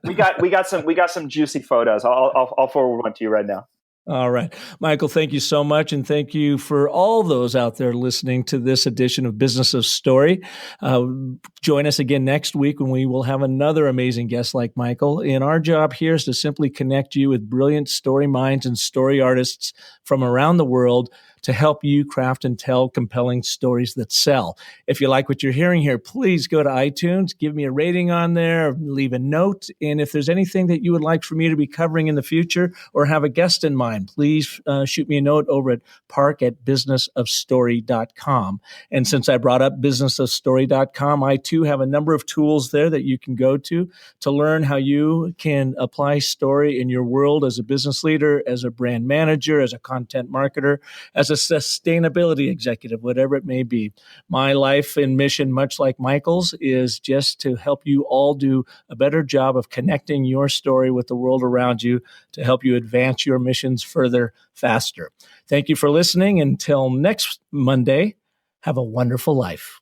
we got some juicy photos. I'll forward one to you right now. All right. Michael, thank you so much. And thank you for all those out there listening to this edition of Business of Story. Join us again next week when we will have another amazing guest like Michael. And our job here is to simply connect you with brilliant story minds and story artists from around the world to help you craft and tell compelling stories that sell. If you like what you're hearing here, please go to iTunes, give me a rating on there, leave a note. And if there's anything that you would like for me to be covering in the future or have a guest in mind, please shoot me a note over at park@businessofstory.com. And since I brought up businessofstory.com, I too have a number of tools there that you can go to learn how you can apply story in your world as a business leader, as a brand manager, as a content marketer, as a sustainability executive, whatever it may be. My life and mission, much like Michael's, is just to help you all do a better job of connecting your story with the world around you to help you advance your missions further, faster. Thank you for listening. Until next Monday, have a wonderful life.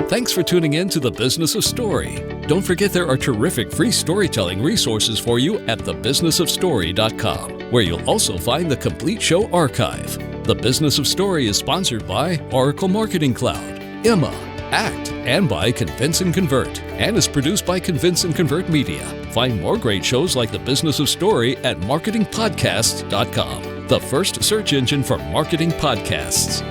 Thanks for tuning in to The Business of Story. Don't forget there are terrific free storytelling resources for you at thebusinessofstory.com, where you'll also find the complete show archive. The Business of Story is sponsored by Oracle Marketing Cloud, Emma, ACT, and by Convince and Convert, and is produced by Convince and Convert Media. Find more great shows like The Business of Story at marketingpodcasts.com, the first search engine for marketing podcasts.